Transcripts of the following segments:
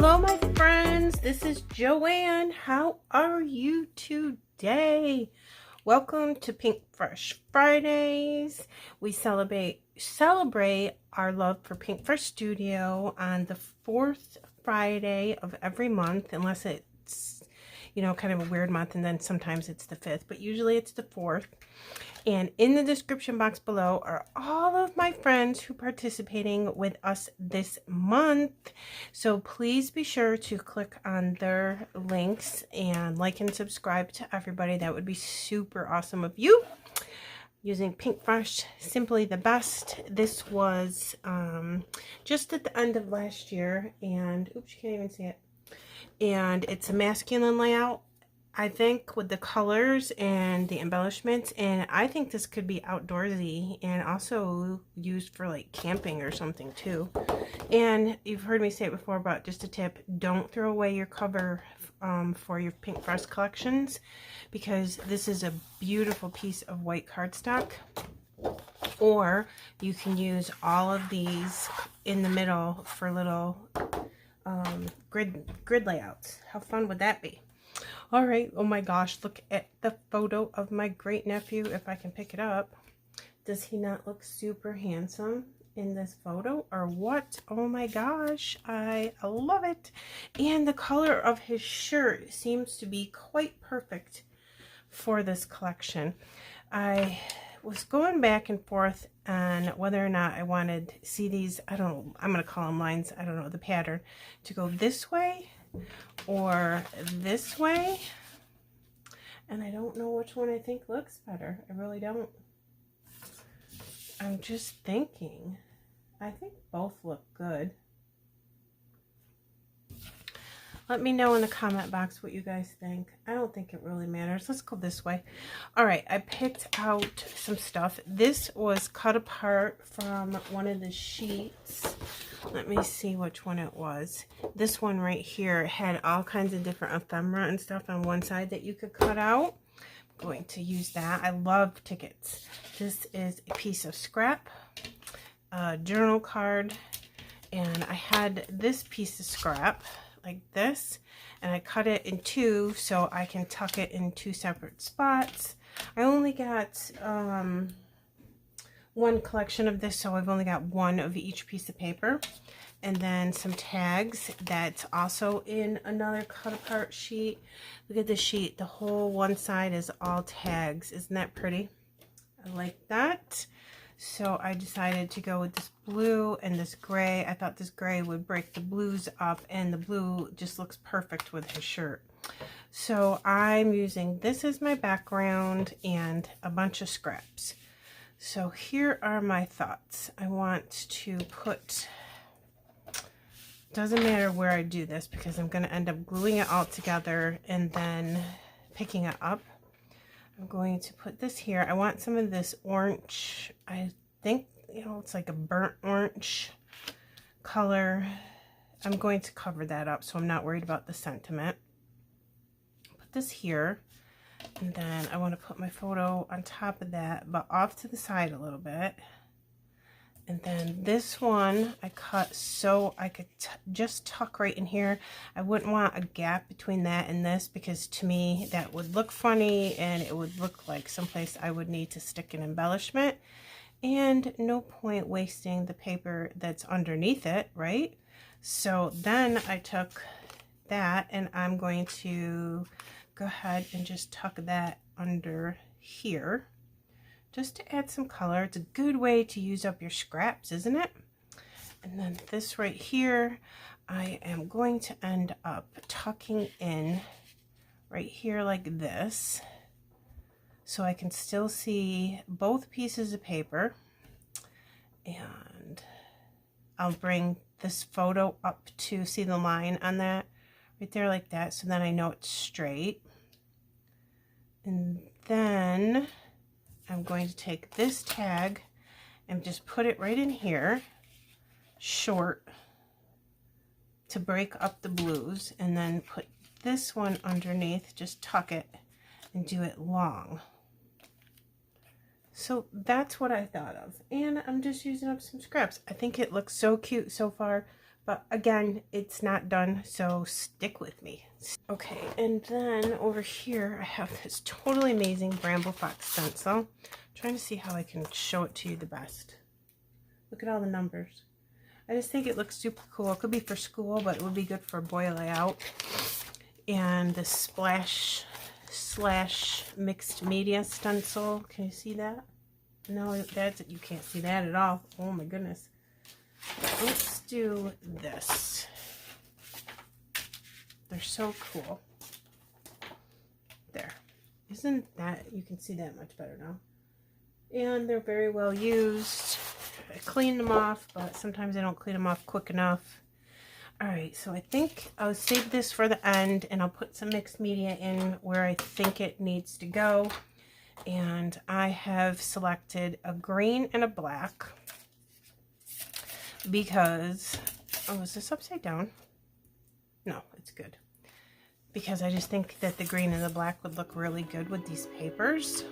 Hello my friends, this is Joanne. How are you today? Welcome to Pinkfresh Fridays. We celebrate our love for Pinkfresh Studio on the 4th Friday of every month, unless it's, you know, kind of a weird month, and then sometimes it's the 5th, but usually it's the 4th. And in the description box below are all of my friends who are participating with us this month. So please be sure to click on their links and like and subscribe to everybody. That would be super awesome of you. Using Pinkfresh, simply the best. This was just at the end of last year, and oops, you can't even see it. And it's a masculine layout, I think, with the colors and the embellishments, and I think this could be outdoorsy and also used for like camping or something too. And you've heard me say it before, but just a tip, don't throw away your cover for your Pinkfresh collections, because this is a beautiful piece of white cardstock. Or you can use all of these in the middle for little grid layouts. How fun would that be? All right, oh my gosh, look at the photo of my great nephew, if I can pick it up. Does he not look super handsome in this photo, or what? Oh my gosh, I love it. And the color of his shirt seems to be quite perfect for this collection. I was going back and forth on whether or not I wanted to see these, I don't know, I'm going to call them lines, I don't know, the pattern, to go this way or this way, and I don't know which one I think looks better. I really don't. I'm just thinking, I think both look good. Let me know in the comment box what you guys think. I don't think it really matters. Let's go this way. All right, I picked out some stuff. This was cut apart from one of the sheets. Let me see which one it was. This one right here had all kinds of different ephemera and stuff on one side that you could cut out. I'm going to use that. I love tickets. This is a piece of scrap, a journal card, and I had this piece of scrap like this, and I cut it in two so I can tuck it in two separate spots. I only got one collection of this, so I've only got one of each piece of paper, and then some tags that's also in another cut apart sheet. Look at this sheet, the whole one side is all tags. Isn't that pretty? I like that. So I decided to go with this blue and this gray. I thought this gray would break the blues up, and the blue just looks perfect with his shirt. So I'm using this as my background and a bunch of scraps. So here are my thoughts. I want to put, doesn't matter where I do this because I'm going to end up gluing it all together and then picking it up. I'm going to put this here. I want some of this orange, I think, you know, it's like a burnt orange color. I'm going to cover that up so I'm not worried about the sentiment. Put this here, and then I want to put my photo on top of that, but off to the side a little bit. And then this one I cut so I could just tuck right in here. I wouldn't want a gap between that and this, because to me that would look funny and it would look like someplace I would need to stick an embellishment, and no point wasting the paper that's underneath it, right? So then I took that and I'm going to go ahead and just tuck that under here, just to add some color. It's a good way to use up your scraps, isn't it? And then this right here, I am going to end up tucking in right here like this, so I can still see both pieces of paper. And I'll bring this photo up to see the line on that right there like that, so then I know it's straight. And then I'm going to take this tag and just put it right in here, short, to break up the blues, and then put this one underneath, just tuck it and do it long. So that's what I thought of, and I'm just using up some scraps. I think it looks so cute so far. But again, it's not done, so stick with me. Okay, and then over here I have this totally amazing Bramble Fox stencil. I'm trying to see how I can show it to you the best. Look at all the numbers. I just think it looks super cool. It could be for school, but it would be good for a boy layout. And the splash slash mixed media stencil. Can you see that? No, that's you can't see that at all. Oh my goodness. Let's do this. They're so cool. There. Isn't that, you can see that much better now. And they're very well used. I cleaned them off, but sometimes I don't clean them off quick enough. Alright, so I think I'll save this for the end, and I'll put some mixed media in where I think it needs to go. And I have selected a green and a black because, oh, is this upside down? No, it's good. Because I just think that the green and the black would look really good with these papers.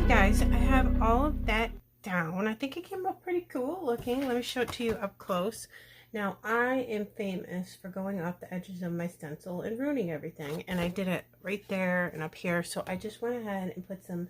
Guys, I have all of that down. I think it came up pretty cool looking. Let me show it to you up close. Now, I am famous for going off the edges of my stencil and ruining everything, and I did it right there and up here. So I just went ahead and put some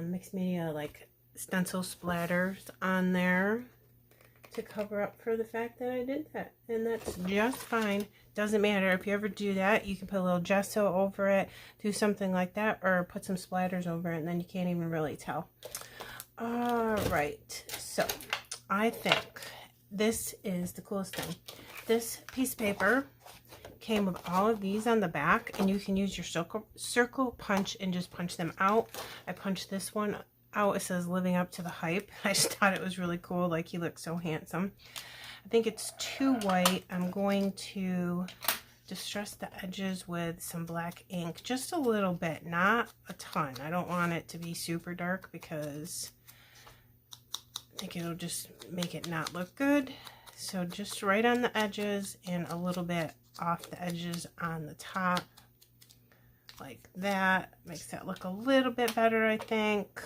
mixed media like stencil splatters on there to cover up for the fact that I did that, and that's just fine. Doesn't matter. If you ever do that, you can put a little gesso over it, do something like that, or put some splatters over it, and then you can't even really tell. Alright, so I think this is the coolest thing. This piece of paper came with all of these on the back, and you can use your circle punch and just punch them out. I punched this one out. It says living up to the hype. I just thought it was really cool. Like, he looks so handsome. I think it's too white. I'm going to distress the edges with some black ink, just a little bit, not a ton. I don't want it to be super dark because I think it'll just make it not look good. So just right on the edges and a little bit off the edges on the top, like that. Makes that look a little bit better, I think.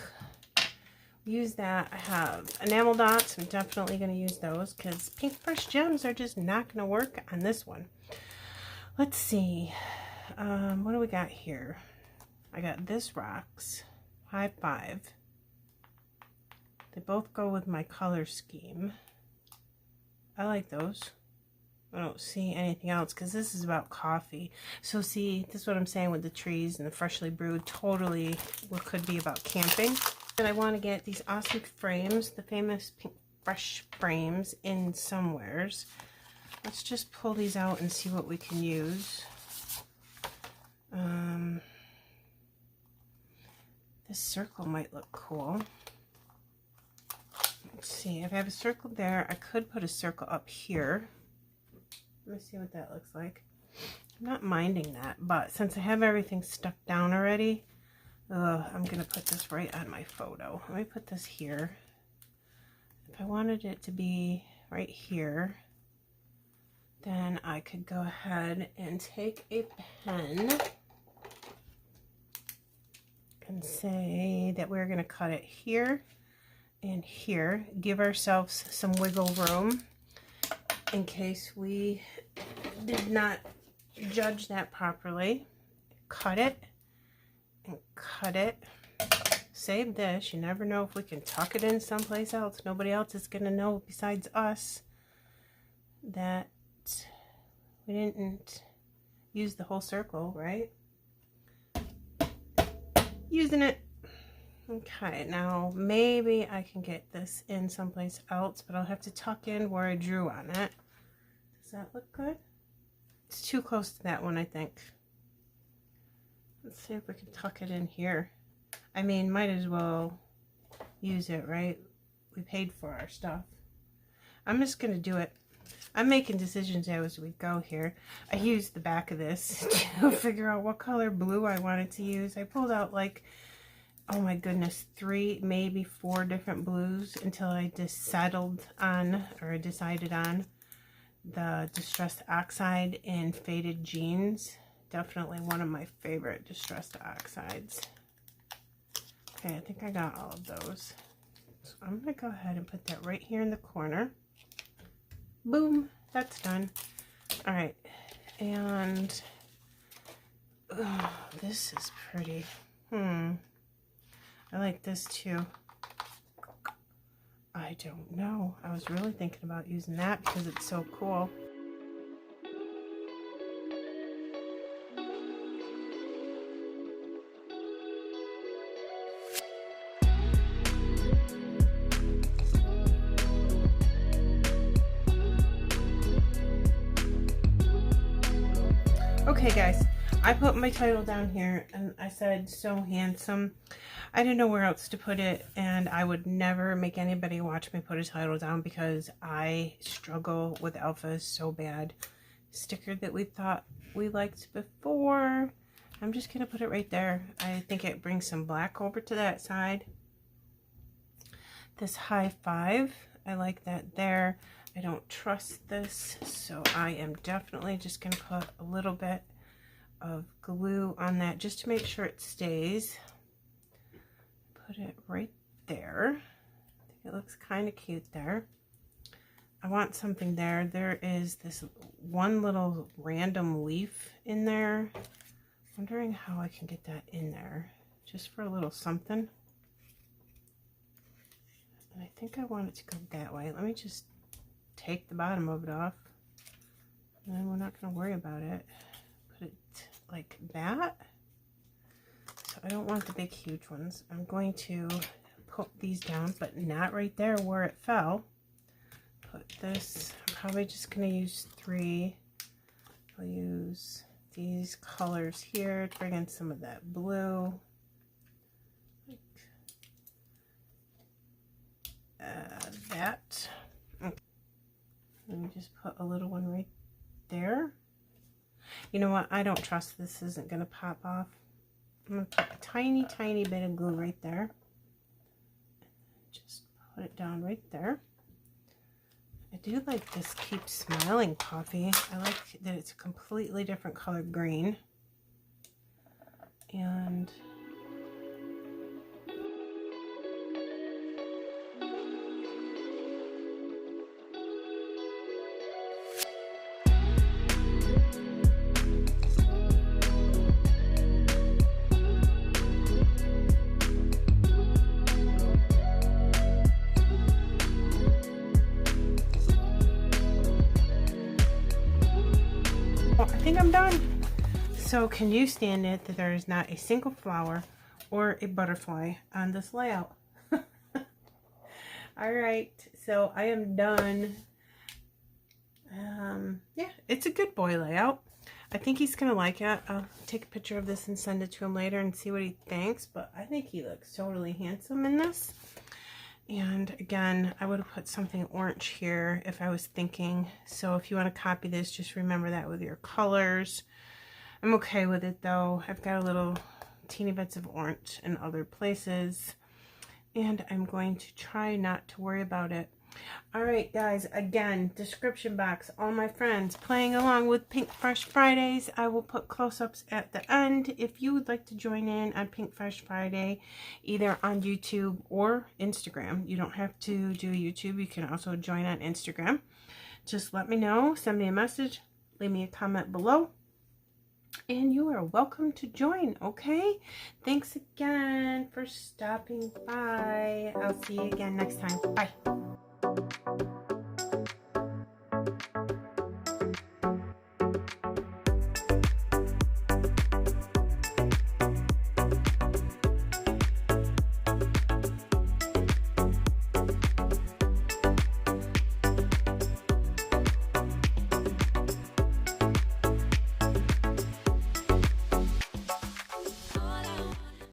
Use that. I have enamel dots. I'm definitely going to use those because Pinkfresh gems are just not going to work on this one. Let's see. What do we got here? I got this rocks. High five. They both go with my color scheme. I like those. I don't see anything else because this is about coffee. So see, this is what I'm saying with the trees and the freshly brewed. Totally what could be about camping. And I want to get these awesome frames, the famous Pinkfresh frames, in somewheres. Let's just pull these out and see what we can use. This circle might look cool. Let's see, if I have a circle there, I could put a circle up here. Let me see what that looks like. I'm not minding that, but since I have everything stuck down already, I'm going to put this right on my photo. Let me put this here. If I wanted it to be right here, then I could go ahead and take a pen and say that we're going to cut it here and here. Give ourselves some wiggle room in case we did not judge that properly. Cut it. And cut it. Save this. You never know if we can tuck it in someplace else. Nobody else is going to know besides us that we didn't use the whole circle, right? using it. Okay, now maybe I can get this in someplace else, but I'll have to tuck in where I drew on it. Does that look good? It's too close to that one, I think. Let's see if we can tuck it in here. I mean, might as well use it, right? We paid for our stuff. I'm just gonna do it. I'm making decisions as we go here. I used the back of this to figure out what color blue I wanted to use. I pulled out like, oh my goodness, 3, maybe 4 different blues until I decided on the Distressed Oxide in Faded Jeans. Definitely one of my favorite Distressed Oxides. Okay, I think I got all of those. So I'm going to go ahead and put that right here in the corner. Boom, that's done. All right, and this is pretty. I like this too. I don't know. I was really thinking about using that because it's so cool. Okay guys, I put my title down here and I said so handsome. I didn't know where else to put it, and I would never make anybody watch me put a title down because I struggle with alphas so bad. Sticker that we thought we liked before. I'm just gonna put it right there. I think it brings some black over to that side. This high five, I like that there. I don't trust this, so I am definitely just going to put a little bit of glue on that just to make sure it stays. Put it right there. I think it looks kind of cute there. I want something there. There is this one little random leaf in there. Wondering how I can get that in there, just for a little something. And I think I want it to go that way. Let me just take the bottom of it off, and then we're not going to worry about it. Put it like that. So I don't want the big huge ones. I'm going to put these down, but not right there where it fell. Put this, I'm probably just going to use 3. I'll use these colors here to bring in some of that blue. Like that. Okay. Let me just put a little one right there. You know what? I don't trust this isn't going to pop off. I'm going to put a tiny, tiny bit of glue right there. Just put it down right there. I do like this Keep Smiling coffee. I like that it's a completely different color green. And I think I'm done. So can you stand it that there is not a single flower or a butterfly on this layout? All right, so I am done. Yeah, it's a good boy layout. I think he's gonna like it. I'll take a picture of this and send it to him later and see what he thinks, but I think he looks totally handsome in this. And again, I would have put something orange here if I was thinking. So if you want to copy this, just remember that with your colors. I'm okay with it though. I've got a little teeny bits of orange in other places. And I'm going to try not to worry about it. Alright guys, again, description box, all my friends playing along with Pinkfresh Fridays. I will put close-ups at the end. If you would like to join in on Pinkfresh Friday, either on YouTube or Instagram, you don't have to do YouTube, you can also join on Instagram. Just let me know, send me a message, leave me a comment below, and you are welcome to join, okay? Thanks again for stopping by. I'll see you again next time. Bye.